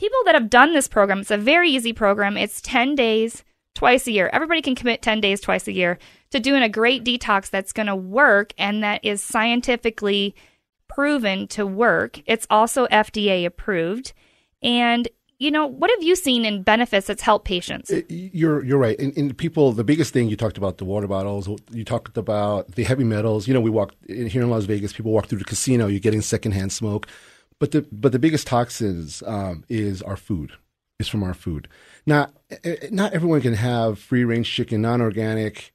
people that have done this program, it's a very easy program. It's 10 days, twice a year. Everybody can commit 10 days, twice a year to doing a great detox that's going to work and that is scientifically proven to work. It's also FDA approved. And what have you seen in benefits that's helped patients? You're right. In people, the biggest thing, you talked about the water bottles, you talked about the heavy metals. We walk here in Las Vegas, people walk through the casino, you're getting secondhand smoke. But the biggest toxins is our food, is from our food. Not everyone can have free-range chicken, non-organic,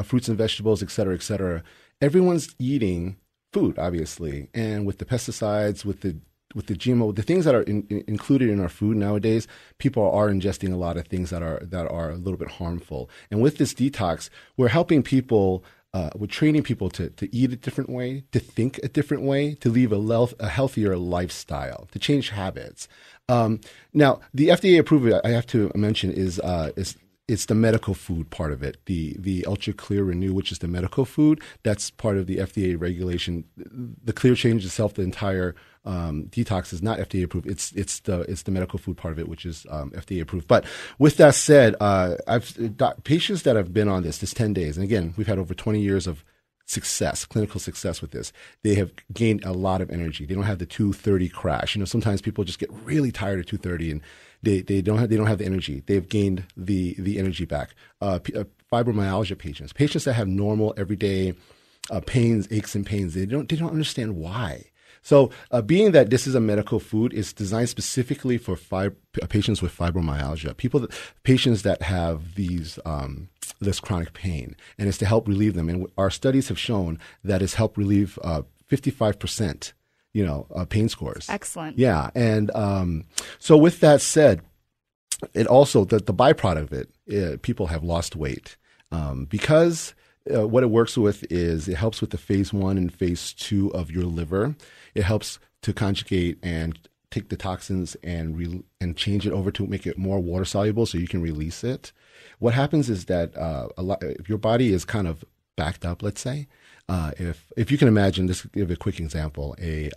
fruits and vegetables, et cetera, et cetera. Everyone's eating food, obviously. And with the pesticides, with the GMO, the things that are included in our food nowadays, people are ingesting a lot of things that are a little bit harmful. And with this detox, we're helping people, we're training people to eat a different way, to think a different way, to live a healthier lifestyle, to change habits. Now, the FDA approved, I have to mention, is it's the medical food part of it, the Ultra Clear Renew, which is the medical food. That's part of the FDA regulation. The Clear Change itself, the entire detox is not FDA approved. It's the medical food part of it, which is FDA approved. But with that said, I've got patients that have been on this 10 days, and again, we've had over 20 years of success, clinical success with this. They have gained a lot of energy. They don't have the 2:30 crash. Sometimes people just get really tired at 2:30 and they don't have the energy. They've gained the energy back. Fibromyalgia patients that have normal everyday pains, aches and pains, they don't understand why. So being that this is a medical food, it's designed specifically for patients with fibromyalgia, patients that have this chronic pain, and it's to help relieve them. And our studies have shown that it's helped relieve 55%, pain scores. Excellent. Yeah. And so with that said, it also, the byproduct of it, people have lost weight because what it works with is it helps with the phase 1 and phase 2 of your liver. It helps to conjugate and take the toxins and change it over to make it more water soluble so you can release it. What happens is that if your body is kind of backed up, let's say, if you can imagine, this give a quick example, a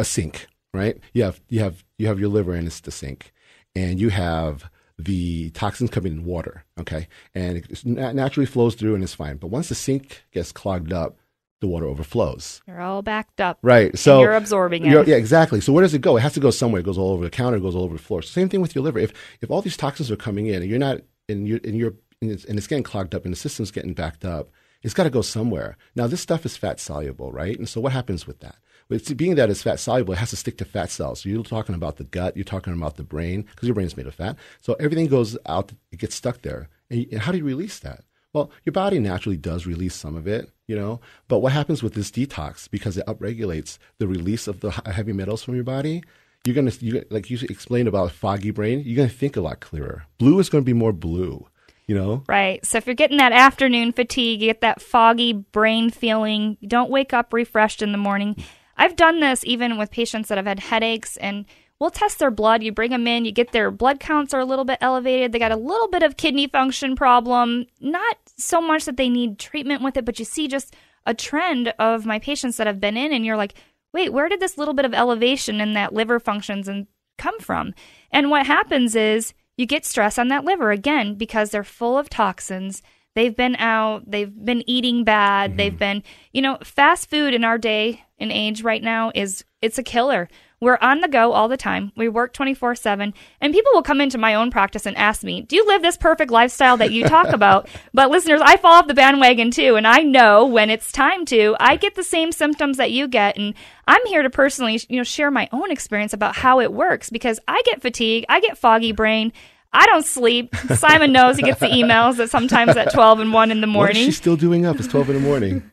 sink, right? You have your liver and it's the sink, and you have the toxins coming in water, okay, and it naturally flows through and it's fine. But once the sink gets clogged up, the water overflows. You're all backed up. Right. So and you're absorbing it. Yeah, exactly. So where does it go? It has to go somewhere. It goes all over the counter, it goes all over the floor. So same thing with your liver. If all these toxins are coming in and you're not and it's getting clogged up and the system's getting backed up, it's got to go somewhere. Now this stuff is fat soluble, right? And so what happens with that? Being that it's fat soluble, it has to stick to fat cells. So you're talking about the gut, you're talking about the brain, because your brain is made of fat. So everything goes out, it gets stuck there. And how do you release that? Well, your body naturally does release some of it, but what happens with this detox, because it upregulates the release of the heavy metals from your body, like you explained about foggy brain, you're going to think a lot clearer. Blue is going to be more blue, Right. So if you're getting that afternoon fatigue, you get that foggy brain feeling, you don't wake up refreshed in the morning. I've done this even with patients that have had headaches, and we'll test their blood. You bring them in, you get their blood counts are a little bit elevated. They got a little bit of kidney function problem, not so much that they need treatment with it, but you see just a trend of my patients that have been in, and you're like, wait, where did this little bit of elevation in that liver functions come from? And what happens is you get stress on that liver, again, because they're full of toxins. They've been out, they've been eating bad, they've been, fast food in our day and age right now it's a killer. We're on the go all the time. We work 24/7, and people will come into my own practice and ask me, do you live this perfect lifestyle that you talk about? But listeners, I fall off the bandwagon too, and I know when it's time to. I get the same symptoms that you get, and I'm here to personally, share my own experience about how it works, because I get fatigue, I get foggy brain, I don't sleep. Simon knows, he gets the emails that sometimes at 12 and 1 in the morning. What is she still doing up? It's 12 in the morning.